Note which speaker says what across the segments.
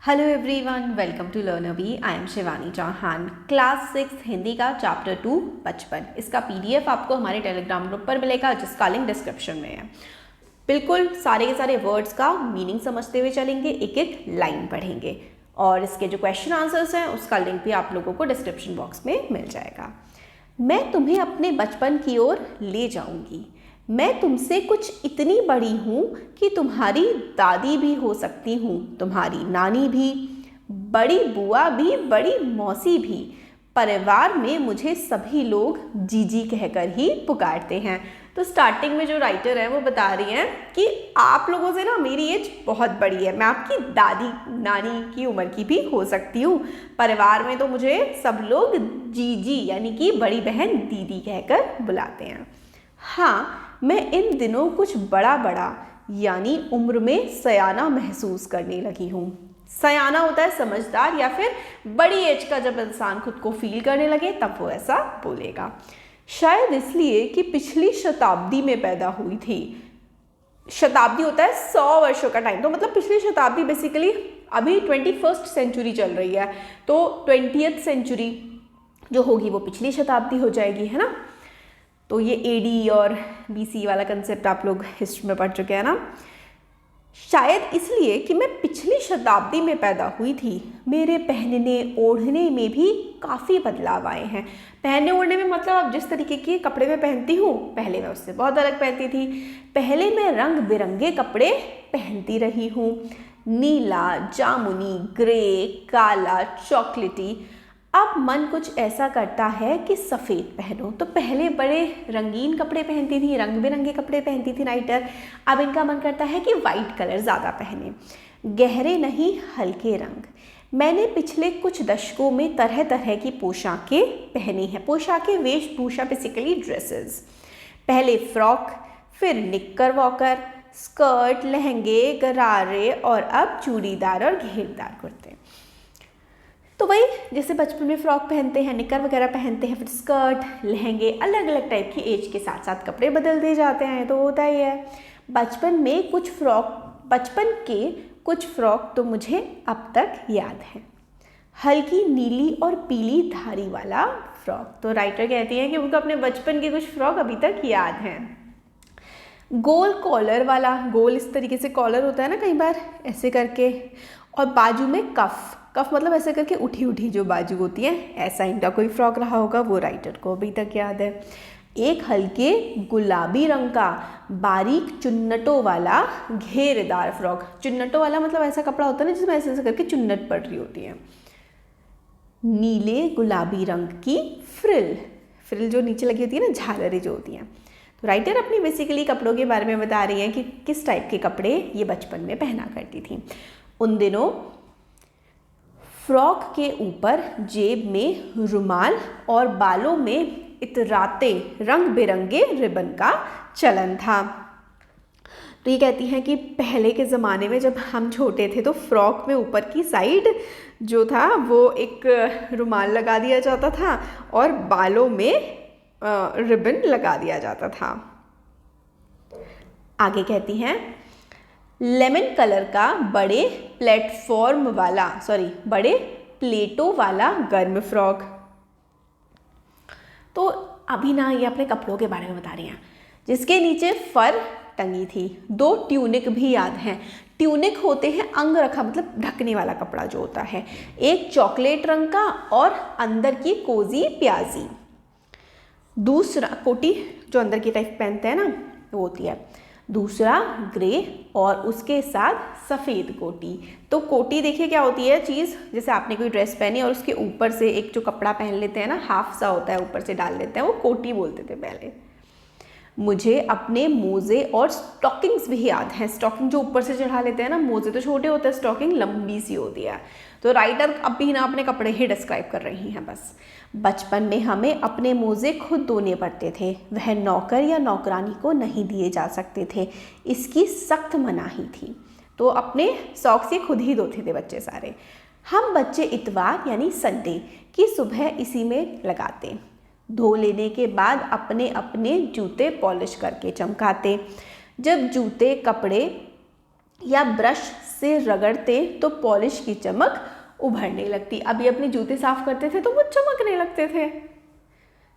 Speaker 1: Hello everyone, welcome to learn अभी। I am Shivani Chauhan. Class 6 Hindi का chapter 2 बचपन। इसका पीडीएफ आपको हमारे टेलीग्राम ग्रुप पर मिलेगा, जिसका लिंक डिस्क्रिप्शन में है। बिल्कुल सारे के सारे वर्ड्स का मीनिंग समझते हुए चलेंगे, एक एक लाइन पढ़ेंगे और इसके जो क्वेश्चन आंसर्स हैं उसका लिंक भी आप लोगों को डिस्क्रिप्शन बॉक्स में मिल जाएगा। मैं तुम्हें अपने बचपन की ओर ले जाऊंगी। मैं तुमसे कुछ इतनी बड़ी हूँ कि तुम्हारी दादी भी हो सकती हूँ, तुम्हारी नानी भी, बड़ी बुआ भी, बड़ी मौसी भी। परिवार में मुझे सभी लोग जीजी कहकर ही पुकारते हैं। तो स्टार्टिंग में जो राइटर है वो बता रही हैं कि आप लोगों से ना मेरी एज बहुत बड़ी है, मैं आपकी दादी नानी की उम्र की भी हो सकती हूँ। परिवार में तो मुझे सब लोग जीजी यानी कि बड़ी बहन दीदी कहकर बुलाते हैं। हाँ, मैं इन दिनों कुछ बड़ा बड़ा यानी उम्र में सयाना महसूस करने लगी हूँ। सयाना होता है समझदार या फिर बड़ी एज का, जब इंसान खुद को फील करने लगे तब वो ऐसा बोलेगा। शायद इसलिए कि पिछली शताब्दी में पैदा हुई थी। शताब्दी होता है 100 वर्षों का टाइम, तो मतलब पिछली शताब्दी बेसिकली अभी 21st सेंचुरी चल रही है, तो 20th सेंचुरी जो होगी वो पिछली शताब्दी हो जाएगी, है ना। तो ये एडी और बीसी वाला कंसेप्ट आप लोग हिस्ट्री में पढ़ चुके हैं ना। शायद इसलिए कि मैं पिछली शताब्दी में पैदा हुई थी, मेरे पहनने ओढ़ने में भी काफ़ी बदलाव आए हैं। पहनने ओढ़ने में मतलब अब जिस तरीके के कपड़े मैं पहनती हूँ पहले मैं उससे बहुत अलग पहनती थी। पहले मैं रंग बिरंगे कपड़े पहनती रही हूँ, नीला, जामुनी, ग्रे, काला, चॉकलेटी। अब मन कुछ ऐसा करता है कि सफ़ेद पहनो। तो पहले बड़े रंगीन कपड़े पहनती थी, रंग बिरंगे कपड़े पहनती थी राइटर। अब इनका मन करता है कि वाइट कलर ज़्यादा पहने, गहरे नहीं हल्के रंग। मैंने पिछले कुछ दशकों में तरह तरह की पोशाकें पहनी हैं। पोशाकें वेशभूषा बेसिकली ड्रेसेस। पहले फ्रॉक, फिर निक्कर वॉकर, स्कर्ट, लहंगे, गरारे और अब चूड़ीदार और घेरदार कुर्ते। तो वही जैसे बचपन में फ्रॉक पहनते हैं, निकर वगैरह पहनते हैं, फिर स्कर्ट, लहंगे, अलग अलग टाइप की एज के साथ साथ कपड़े बदलते जाते हैं, तो होता ही है। बचपन के कुछ फ्रॉक तो मुझे अब तक याद है। हल्की नीली और पीली धारी वाला फ्रॉक। तो राइटर कहती हैं कि उनको अपने बचपन के कुछ फ्रॉक अभी तक याद हैं। गोल कॉलर वाला, गोल इस तरीके से कॉलर होता है ना कई बार ऐसे करके, और बाजू में कफ मतलब ऐसे करके उठी उठी जो बाजू होती है, ऐसा इनका कोई फ्रॉक रहा होगा, वो राइटर को अभी तक याद है। एक हल्के गुलाबी रंग का बारीक चुन्नटों वाला घेरदार फ्रॉक। चुन्नटों वाला मतलब ऐसा कपड़ा होता है ना जिसमें ऐसे ऐसे करके चुन्नट पड़ रही होती है। नीले गुलाबी रंग की फ्रिल जो नीचे लगी होती है ना, झालरें जो होती हैं। तो राइटर अपनी बेसिकली कपड़ों के बारे में बता रही हैं कि किस टाइप के कपड़े ये बचपन में पहना करती थी। उन दिनों फ्रॉक के ऊपर जेब में रुमाल और बालों में इतराते रंग बिरंगे रिबन का चलन था। तो ये कहती हैं कि पहले के ज़माने में जब हम छोटे थे तो फ्रॉक में ऊपर की साइड जो था वो एक रुमाल लगा दिया जाता था और बालों में रिबन लगा दिया जाता था। आगे कहती हैं लेमन कलर का बड़े प्लेटों वाला गर्म फ्रॉक। तो अभी ना ये अपने कपड़ों के बारे में बता रही हैं, जिसके नीचे फर टंगी थी। 2 ट्यूनिक भी याद हैं। ट्यूनिक होते हैं अंग रखा मतलब ढकने वाला कपड़ा जो होता है। एक चॉकलेट रंग का और अंदर की कोजी प्याजी। दूसरा कोटी जो अंदर की टाइप पहनते हैं ना वो होती है। दूसरा ग्रे और उसके साथ सफ़ेद कोटी। तो कोटी देखिए क्या होती है चीज़, जैसे आपने कोई ड्रेस पहनी और उसके ऊपर से एक जो कपड़ा पहन लेते हैं ना, हाफ सा होता है ऊपर से डाल लेते हैं, वो कोटी बोलते थे पहले। मुझे अपने मोज़े और स्टॉकिंग्स भी याद हैं। स्टॉकिंग जो ऊपर से चढ़ा लेते हैं ना, मोज़े तो छोटे होते हैं, स्टॉकिंग लंबी सी होती है। तो राइटर अब भी ना अपने कपड़े ही डिस्क्राइब कर रही हैं बस। बचपन में हमें अपने मोज़े खुद धोने पड़ते थे, वह नौकर या नौकरानी को नहीं दिए जा सकते थे, इसकी सख्त मनाही थी। तो अपने सॉक्स ये खुद ही धोते थे बच्चे सारे। हम बच्चे इतवार यानी संडे की सुबह इसी में लगाते। धो लेने के बाद अपने अपने जूते पॉलिश करके चमकाते। जब जूते कपड़े या ब्रश से रगड़ते तो पॉलिश की चमक उभरने लगती। अभी अपने जूते साफ करते थे तो वो चमकने लगते थे।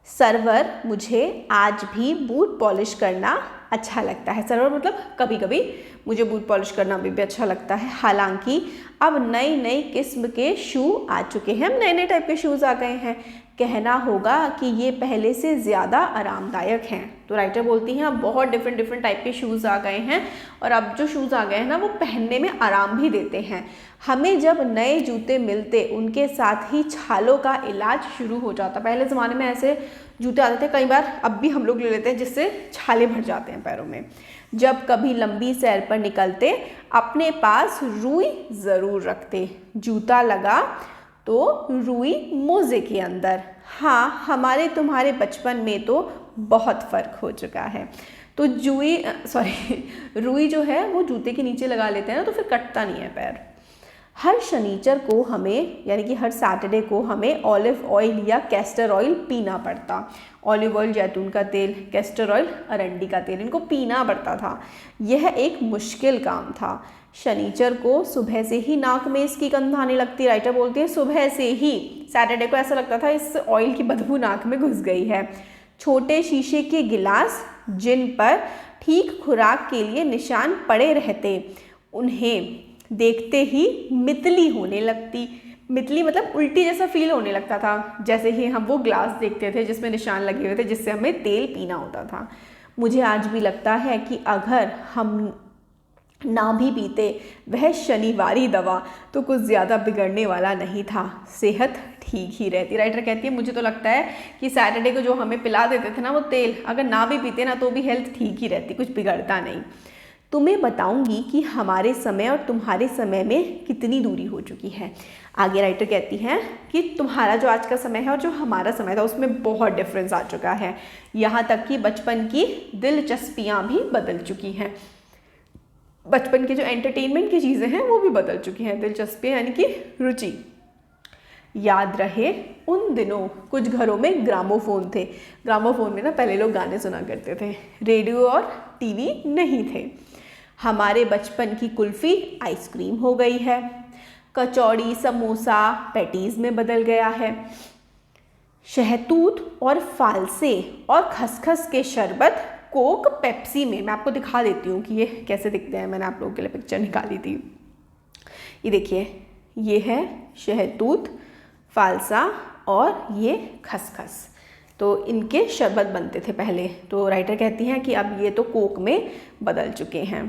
Speaker 1: सर्वर, मुझे आज भी बूट पॉलिश करना अच्छा लगता है। सर्वर मतलब कभी कभी मुझे बूट पॉलिश करना भी अच्छा लगता है। हालांकि अब नई नई किस्म के शू आ चुके हैं, नए नए टाइप के शूज़ आ गए हैं। कहना होगा कि ये पहले से ज़्यादा आरामदायक हैं। तो राइटर बोलती हैं अब बहुत डिफरेंट टाइप के शूज़ आ गए हैं और अब जो शूज़ आ गए हैं ना वो पहनने में आराम भी देते हैं। हमें जब नए जूते मिलते उनके साथ ही छालों का इलाज शुरू हो जाता। पहले ज़माने में ऐसे जूते आते थे, कई बार अब भी हम लोग ले लेते हैं जिससे छाले भर जाते हैं पैरों में। जब कभी लंबी सैर पर निकलते अपने पास रुई ज़रूर रखते। जूता लगा तो रुई मोज़े के अंदर। हाँ, हमारे तुम्हारे बचपन में तो बहुत फ़र्क हो चुका है। तो रुई जो है वो जूते के नीचे लगा लेते हैं ना, तो फिर कटता नहीं है पैर। हर शनिचर को हमें, यानी कि हर सैटरडे को हमें ऑलिव ऑयल या कैस्टर ऑयल पीना पड़ता। ऑलिव ऑयल जैतून का तेल, कैस्टर ऑयल अरंडी का तेल, इनको पीना पड़ता था। यह एक मुश्किल काम था। शनिचर को सुबह से ही नाक में इसकी गंध आने लगती। राइटर बोलती है सुबह से ही। सैटरडे को ऐसा लगता था इस ऑयल की बदबू नाक में घुस गई है। छोटे शीशे के गिलास जिन पर ठीक खुराक के लिए निशान पड़े रहते, उन्हें देखते ही मितली होने लगती। मितली मतलब उल्टी जैसा फील होने लगता था, जैसे ही हम वो ग्लास देखते थे जिसमें निशान लगे हुए थे जिससे हमें तेल पीना होता था। मुझे आज भी लगता है कि अगर हम ना भी पीते वह शनिवारी दवा तो कुछ ज़्यादा बिगड़ने वाला नहीं था, सेहत ठीक ही रहती। राइटर कहती है मुझे तो लगता है कि सैटरडे को जो हमें पिला देते थे ना वो तेल, अगर ना भी पीते ना तो भी हेल्थ ठीक ही रहती, कुछ बिगड़ता नहीं। तुम्हें बताऊंगी कि हमारे समय और तुम्हारे समय में कितनी दूरी हो चुकी है। आगे राइटर कहती हैं कि तुम्हारा जो आज का समय है और जो हमारा समय था उसमें बहुत डिफरेंस आ चुका है। यहाँ तक कि बचपन की दिलचस्पियाँ भी बदल चुकी हैं। बचपन के जो एंटरटेनमेंट की चीज़ें हैं वो भी बदल चुकी हैं। दिलचस्पियाँ यानी कि रुचि। याद रहे उन दिनों कुछ घरों में ग्रामोफोन थे। ग्रामोफोन में ना पहले लोग गाने सुना करते थे, रेडियो और टीवी नहीं थे। हमारे बचपन की कुल्फ़ी आइसक्रीम हो गई है। कचौड़ी समोसा पैटीज़ में बदल गया है। शहतूत और फालसे और खसखस के शरबत कोक पेप्सी में। मैं आपको दिखा देती हूँ कि ये कैसे दिखते हैं। मैंने आप लोगों के लिए पिक्चर निकाली थी। ये देखिए, ये है शहतूत, फालसा और ये खसखस। तो इनके शरबत बनते थे पहले। तो राइटर कहती हैं कि अब ये तो कोक में बदल चुके हैं।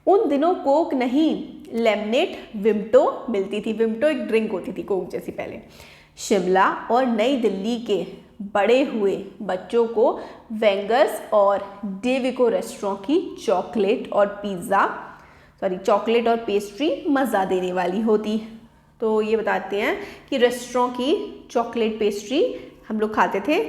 Speaker 1: उन दिनों कोक नहीं, लेमनेट विम्टो मिलती थी। विम्टो एक ड्रिंक होती थी कोक जैसी पहले। शिमला और नई दिल्ली के बड़े हुए बच्चों को वेंगर्स और डेविको रेस्टोरेंट की चॉकलेट और पेस्ट्री मज़ा देने वाली होती। तो ये बताते हैं कि रेस्टोरेंट की चॉकलेट पेस्ट्री हम लोग खाते थे।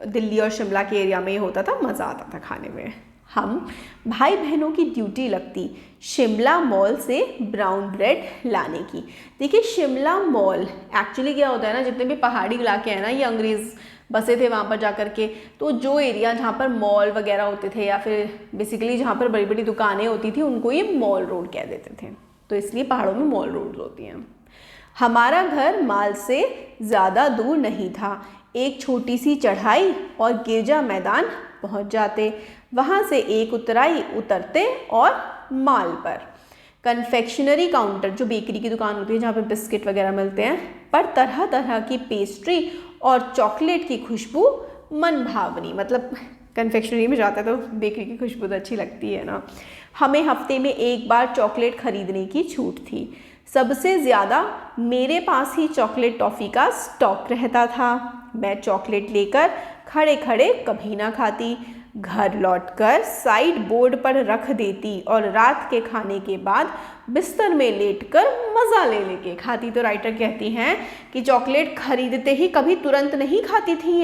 Speaker 1: दिल्ली और शिमला के एरिया में ये होता था, मज़ा आता था खाने में। हम भाई बहनों की ड्यूटी लगती शिमला मॉल से ब्राउन ब्रेड लाने की। देखिए, शिमला मॉल एक्चुअली क्या होता है ना, जितने भी पहाड़ी इलाके हैं ना, ये अंग्रेज़ बसे थे वहाँ पर जा कर के। तो जो एरिया जहाँ पर मॉल वगैरह होते थे या फिर बेसिकली जहाँ पर बड़ी बड़ी दुकानें होती थी उनको ये मॉल रोड कह देते थे। तो इसलिए पहाड़ों में मॉल रोड होती हैं। हमारा घर माल से ज़्यादा दूर नहीं था। एक छोटी सी चढ़ाई और गिरजा मैदान पहुंच जाते। वहां से एक उतराई उतरते और माल पर कन्फेक्शनरी काउंटर, जो बेकरी की दुकान होती है जहाँ पर बिस्किट वगैरह मिलते हैं, पर तरह तरह की पेस्ट्री और चॉकलेट की खुशबू मन भावनी। मतलब कन्फेक्शनरी में जाता है तो बेकरी की खुशबू तो अच्छी लगती है ना। हमें हफ्ते में एक बार चॉकलेट खरीदने की छूट थी। सबसे ज़्यादा मेरे पास ही चॉकलेट टॉफ़ी का स्टॉक रहता था। मैं चॉकलेट लेकर खड़े खड़े कभी ना खाती, घर लौटकर साइड बोर्ड पर रख देती और रात के खाने के बाद बिस्तर में लेटकर मज़ा ले लेके खाती। तो राइटर कहती हैं कि चॉकलेट खरीदते ही कभी तुरंत नहीं खाती थी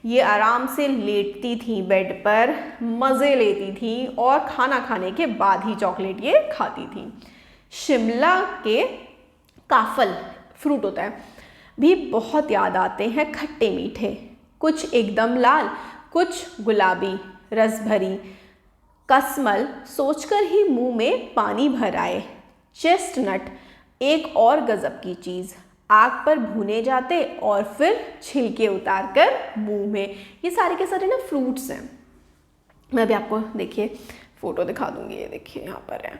Speaker 1: ये आराम से लेटती थी बेड पर, मज़े लेती थी और खाना खाने के बाद ही चॉकलेट ये खाती थी। शिमला के काफल फ्रूट होता है भी बहुत याद आते हैं, खट्टे मीठे, कुछ एकदम लाल, कुछ गुलाबी रस भरी। कसमल सोचकर ही मुंह में पानी भर आए। चेस्टनट एक और गजब की चीज़, आग पर भुने जाते और फिर छिलके उतार कर मुंह में। ये सारे के सारे ना फ्रूट्स हैं। मैं अभी आपको देखिए फोटो दिखा दूंगी। ये देखिए यहाँ पर है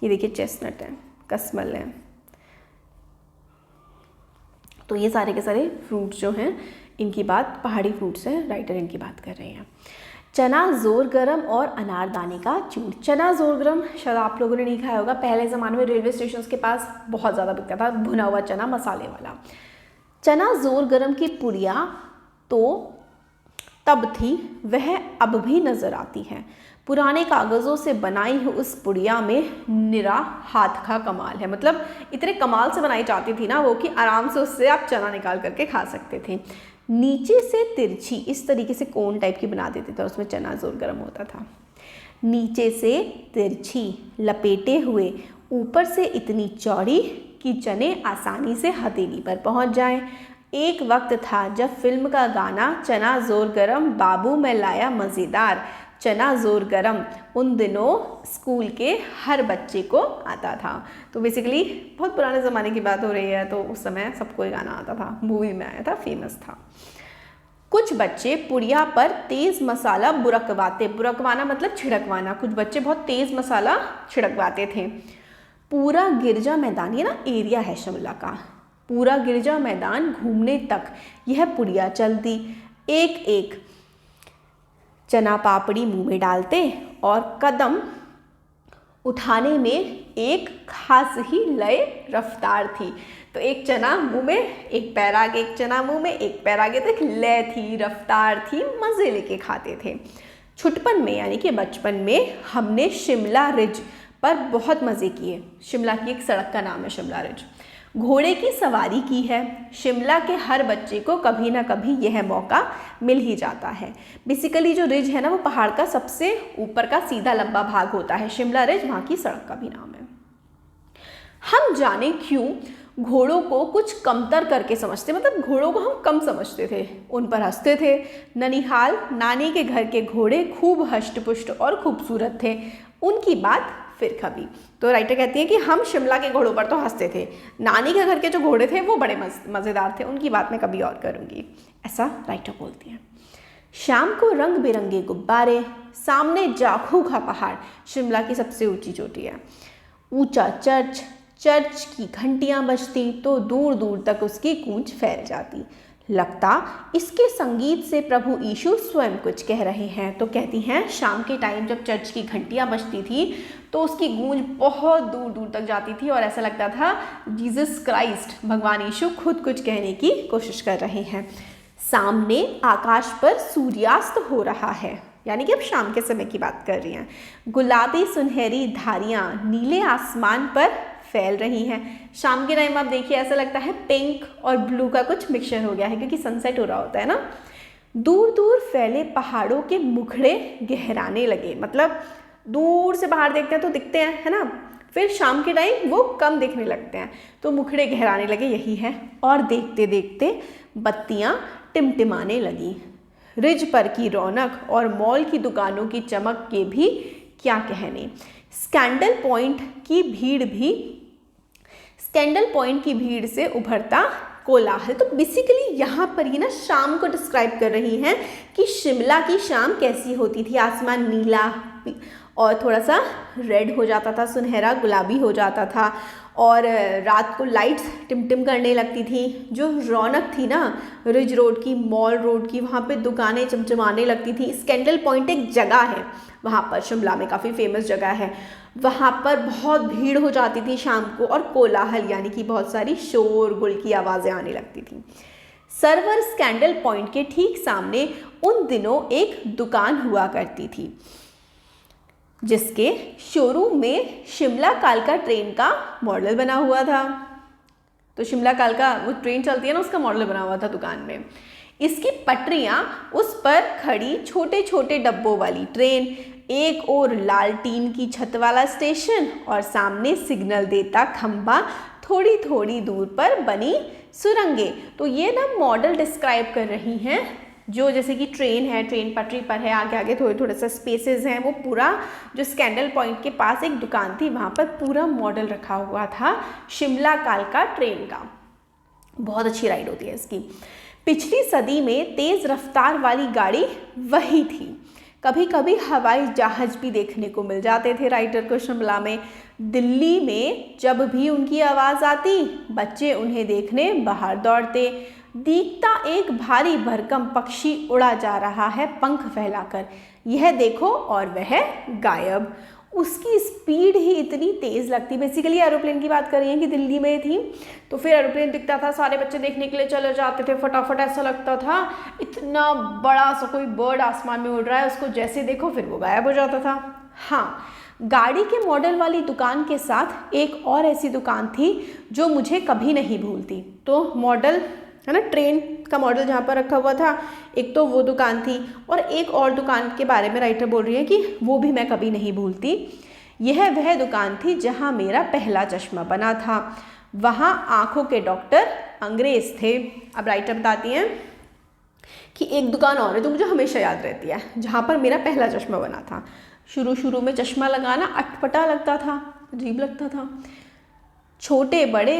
Speaker 1: ये देखिए चेस्टनट है, कसमल है। तो ये सारे के सारे फ्रूट्स जो हैं इनकी बात, पहाड़ी फ्रूट्स हैं, राइटर इनकी बात कर रहे हैं। चना जोर गरम और अनारदाने का चूर। चना जोर गरम शायद आप लोगों ने नहीं खाया होगा। पहले ज़माने में रेलवे स्टेशन के पास बहुत ज़्यादा बिकता था, भुना हुआ चना मसाले वाला। चना जोर गरम की पुड़िया तो तब थी, वह अब भी नज़र आती है। पुराने कागज़ों से बनाई हुई उस पुड़िया में निरा हाथ का कमाल है। मतलब इतने कमाल से बनाई जाती थी ना वो कि आराम से उससे आप चना निकाल करके खा सकते थे। नीचे से तिरछी, इस तरीके से कोन टाइप की बना देते थे, उसमें चना जोर गरम होता था। नीचे से तिरछी लपेटे हुए, ऊपर से इतनी चौड़ी कि चने आसानी से हथेली पर पहुंच जाएं। एक वक्त था जब फिल्म का गाना चना जोर गरम बाबू मैं लाया मज़ेदार, चना जोर गरम उन दिनों स्कूल के हर बच्चे को आता था। तो बेसिकली बहुत पुराने ज़माने की बात हो रही है, तो उस समय सबको ये गाना आता था, मूवी में आया था, फेमस था। कुछ बच्चे पुड़िया पर तेज़ मसाला बुरकवाते, बुरकवाना मतलब छिड़कवाना, कुछ बच्चे बहुत तेज़ मसाला छिड़कवाते थे। पूरा गिरजा मैदान, ये ना एरिया है शिमला का, पूरा गिरजा मैदान घूमने तक यह पुड़िया चलती। एक एक चना पापड़ी मुंह में डालते और कदम उठाने में एक खास ही लय रफ्तार थी। तो एक चना मुंह में, एक पैर आगे, एक चना मुंह में, एक पैर आगे, तो एक लय थी, रफ्तार थी, मज़े लेके खाते थे। छुटपन में यानी कि बचपन में हमने शिमला रिज पर बहुत मज़े किए। शिमला की एक सड़क का नाम है शिमला रिज। घोड़े की सवारी की है। शिमला के हर बच्चे को कभी ना कभी यह मौका मिल ही जाता है। बेसिकली जो रिज है ना वो पहाड़ का सबसे ऊपर का सीधा लंबा भाग होता है। शिमला रिज वहाँ की सड़क का भी नाम है। हम जाने क्यों घोड़ों को कुछ कमतर करके समझते, मतलब घोड़ों को हम कम समझते थे, उन पर हंसते थे। ननिहाल नानी के घर के घोड़े खूब हष्ट-पुष्ट और खूबसूरत थे, उनकी बात फिर कभी। तो राइटर कहती है कि हम शिमला के घोड़ों पर तो हंसते थे, नानी के घर के जो घोड़े थे वो बड़े मज़ेदार थे, उनकी बात मैं कभी और करूँगी, ऐसा राइटर बोलती हैं। शाम को रंग बिरंगे गुब्बारे, सामने जाखू का पहाड़ शिमला की सबसे ऊंची चोटी है। ऊंचा चर्च, चर्च की घंटियां बजती तो दूर दूर तक उसकी गूंज फैल जाती। लगता इसके संगीत से प्रभु यीशु स्वयं कुछ कह रहे हैं। तो कहती हैं शाम के टाइम जब चर्च की घंटियां बजती थी तो उसकी गूंज बहुत दूर दूर तक जाती थी और ऐसा लगता था जीसस क्राइस्ट, भगवान यीशु खुद कुछ कहने की कोशिश कर रहे हैं। सामने आकाश पर सूर्यास्त हो रहा है, यानी कि अब शाम के समय की बात कर रही हैं। गुलाबी सुनहरी धारियाँ नीले आसमान पर फैल रही हैं। शाम के टाइम आप देखिए ऐसा लगता है पिंक और ब्लू का कुछ मिक्सचर हो गया है क्योंकि सनसेट हो रहा होता है ना। दूर दूर फैले पहाड़ों के मुखड़े गहराने लगे, मतलब दूर से पहाड़ देखते हैं तो दिखते हैं, है ना, फिर शाम के टाइम वो कम दिखने लगते हैं तो मुखड़े गहराने लगे, यही है। और देखते देखते बत्तियाँ टिमटिमाने लगी। रिज पर की रौनक और मॉल की दुकानों की चमक के भी क्या कहने। स्कैंडल पॉइंट की भीड़ से उभरता कोलाहल। तो बेसिकली यहाँ पर ही ना शाम को डिस्क्राइब कर रही हैं कि शिमला की शाम कैसी होती थी। आसमान नीला और थोड़ा सा रेड हो जाता था, सुनहरा गुलाबी हो जाता था और रात को लाइट्स टिमटिम करने लगती थी। जो रौनक थी ना रिज रोड की, मॉल रोड की, वहाँ पे दुकानें चमचमाने लगती थी। स्कैंडल पॉइंट एक जगह है वहाँ पर, शिमला में काफ़ी फेमस जगह है। वहाँ पर बहुत भीड़ हो जाती थी शाम को और कोलाहल यानी कि बहुत सारी शोर गुल की आवाज़ें आने लगती थी। सर्वर स्कैंडल पॉइंट के ठीक सामने उन दिनों एक दुकान हुआ करती थी जिसके शोरूम में शिमला कालका ट्रेन का मॉडल बना हुआ था। तो शिमला कालका वो ट्रेन चलती है ना, उसका मॉडल बना हुआ था दुकान में। इसकी पटरियां, उस पर खड़ी छोटे छोटे डब्बों वाली ट्रेन, एक और लाल टीन की छत वाला स्टेशन और सामने सिग्नल देता खंभा, थोड़ी थोड़ी दूर पर बनी सुरंगें। तो ये ना मॉडल डिस्क्राइब कर रही हैं जो जैसे कि ट्रेन है, ट्रेन पटरी पर है, आगे आगे थोड़े थोड़े से स्पेसेस हैं, वो पूरा जो स्कैंडल पॉइंट के पास एक दुकान थी, वहाँ पर पूरा मॉडल रखा हुआ था शिमला कालका ट्रेन का। बहुत अच्छी राइड होती है इसकी। पिछली सदी में तेज़ रफ्तार वाली गाड़ी वही थी। कभी कभी हवाई जहाज़ भी देखने को मिल जाते थे राइटर को शिमला में। दिल्ली में जब भी उनकी आवाज़ आती, बच्चे उन्हें देखने बाहर दौड़ते। दिखता एक भारी भरकम पक्षी उड़ा जा रहा है पंख फैलाकर, यह देखो और वह गायब। उसकी स्पीड ही इतनी तेज़ लगती। बेसिकली एरोप्लेन की बात कर रही है कि दिल्ली में थी, तो फिर एरोप्लेन दिखता था, सारे बच्चे देखने के लिए चले जाते थे फटाफट। ऐसा लगता था इतना बड़ा सा कोई बर्ड आसमान में उड़ रहा है, उसको जैसे देखो फिर वो गायब हो जाता था। हाँ, गाड़ी के मॉडल वाली दुकान के साथ एक और ऐसी दुकान थी जो मुझे कभी नहीं भूलती। तो मॉडल है ना, ट्रेन का मॉडल जहाँ पर रखा हुआ था, एक तो वो दुकान थी, और एक और दुकान के बारे में राइटर बोल रही है कि वो भी मैं कभी नहीं भूलती। यह वह दुकान थी जहाँ मेरा पहला चश्मा बना था। वहाँ आँखों के डॉक्टर अंग्रेज़ थे। अब राइटर बताती हैं कि एक दुकान और है जो मुझे हमेशा याद रहती है, जहाँ पर मेरा पहला चश्मा बना था। शुरू में चश्मा लगाना अटपटा लगता था, अजीब लगता था। छोटे बड़े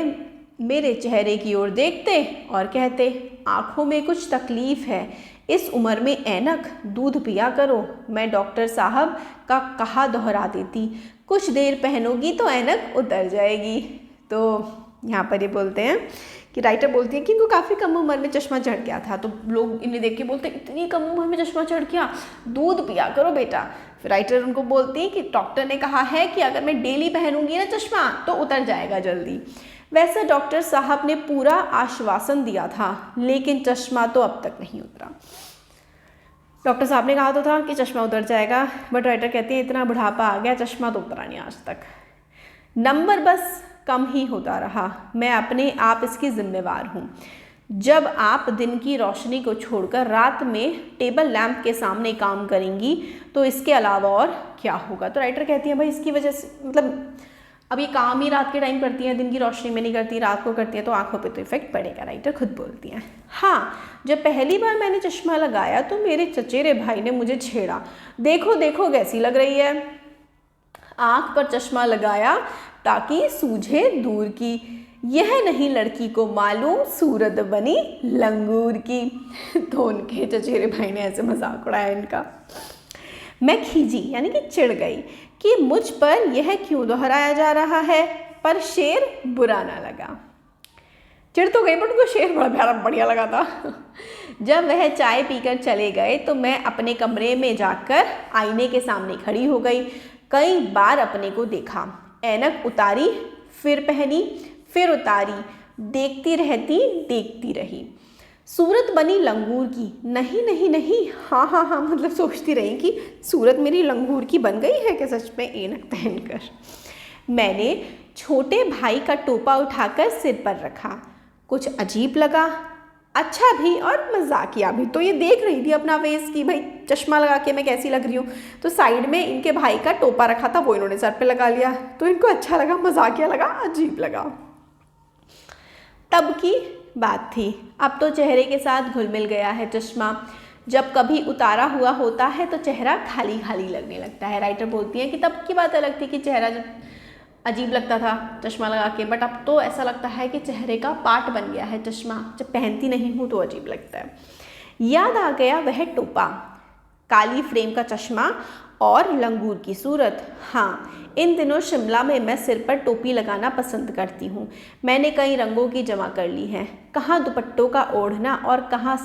Speaker 1: मेरे चेहरे की ओर देखते और कहते, आँखों में कुछ तकलीफ़ है, इस उम्र में ऐनक, दूध पिया करो। मैं डॉक्टर साहब का कहा दोहरा देती, कुछ देर पहनोगी तो ऐनक उतर जाएगी। तो यहाँ पर ये बोलते हैं कि राइटर बोलती है कि इनको काफ़ी कम उम्र में चश्मा चढ़ गया था, तो लोग इन्हें देख के बोलते, इतनी कम उम्र में चश्मा चढ़ गया, दूध पिया करो बेटा। फिर राइटर उनको बोलती है कि डॉक्टर ने कहा है कि अगर मैं डेली पहनूंगी ना चश्मा तो उतर जाएगा जल्दी। वैसे डॉक्टर साहब ने पूरा आश्वासन दिया था, लेकिन चश्मा तो अब तक नहीं उतरा। डॉक्टर साहब ने कहा तो था कि चश्मा उतर जाएगा, बट राइटर कहती है इतना बुढ़ापा आ गया, चश्मा तो उतरा नहीं आज तक। नंबर बस कम ही होता रहा। मैं अपने आप इसकी जिम्मेवार हूँ। जब आप दिन की रोशनी को छोड़कर रात में टेबल लैंप के सामने काम करेंगी तो इसके अलावा और क्या होगा। तो राइटर कहती है भाई इसकी वजह से, मतलब अब ये काम ही रात के टाइम करती हैं, दिन की रोशनी में नहीं करती, रात को करती है, तो आंखों पे तो इफेक्ट पड़ेगा। राइटर खुद बोलती हैं। हाँ, जब पहली बार मैंने चश्मा लगाया तो मेरे चचेरे भाई ने मुझे छेड़ा, देखो देखो कैसी लग रही है। आंख पर चश्मा लगाया ताकि सूझे दूर की, यह नहीं लड़की को मालूम सूरत बनी लंगूर की। तो उनके चचेरे भाई ने ऐसे मजाक उड़ाया इनका। मैं खींची यानी कि चिढ़ गई कि मुझ पर यह क्यों दोहराया जा रहा है, पर शेर बुरा ना लगा। चिढ़ तो गई, बट उनको शेर बड़ा प्यारा बढ़िया लगा था। जब वह चाय पीकर चले गए तो मैं अपने कमरे में जाकर आईने के सामने खड़ी हो गई। कई बार अपने को देखा, ऐनक उतारी, फिर पहनी, फिर उतारी, देखती रही। सूरत बनी लंगूर की, नहीं नहीं नहीं, हाँ हाँ हाँ, मतलब सोचती रही कि सूरत मेरी लंगूर की बन गई है कि सच में ऐनक पहनकर। मैंने छोटे भाई का टोपा उठाकर सिर पर रखा। कुछ अजीब लगा, अच्छा भी और मजाकिया भी। तो ये देख रही थी अपना फेस कि भाई चश्मा लगा के मैं कैसी लग रही हूँ। तो साइड में इनके भाई का टोपा रखा था, वो इन्होंने सर पे लगा लिया, तो इनको अच्छा लगा, मजाकिया लगा, अजीब लगा। तब की बात थी, अब तो चेहरे के साथ घुल मिल गया है चश्मा। जब कभी उतारा हुआ होता है तो चेहरा खाली खाली लगने लगता है। राइटर बोलती है कि तब की बात अलग थी कि चेहरा जब अजीब लगता था चश्मा लगा के, बट अब तो ऐसा लगता है कि चेहरे का पार्ट बन गया है चश्मा। जब पहनती नहीं हूँ तो अजीब लगता है। याद आ गया वह टोपा, काली फ्रेम का चश्मा और लंगूर की सूरत। हाँ, इन दिनों शिमला में मैं सिर पर टोपी लगाना पसंद करती हूँ। मैंने कई रंगों की जमा कर ली है, कहाँ दुपट्टों का ओढ़ना और कहाँ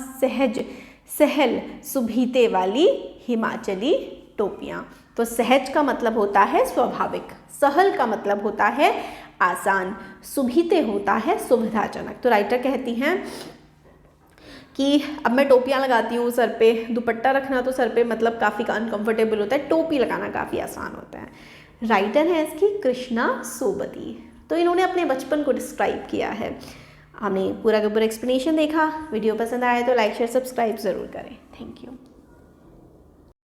Speaker 1: सहल सुभीते वाली हिमाचली टोपियाँ। तो सहज का मतलब होता है स्वाभाविक, सहल का मतलब होता है आसान, सुभीते होता है सुविधाजनक। तो राइटर कहती हैं कि अब मैं टोपियाँ लगाती हूँ सर पे, दुपट्टा रखना तो सर पे मतलब काफ़ी अनकंफर्टेबल होता है, टोपी लगाना काफ़ी आसान होता है। राइटर है इसकी कृष्णा सोबती। तो इन्होंने अपने बचपन को डिस्क्राइब किया है। हमने पूरा का पूरा एक्सप्लेनेशन देखा। वीडियो पसंद आया तो लाइक शेयर सब्सक्राइब ज़रूर करें। Thank you.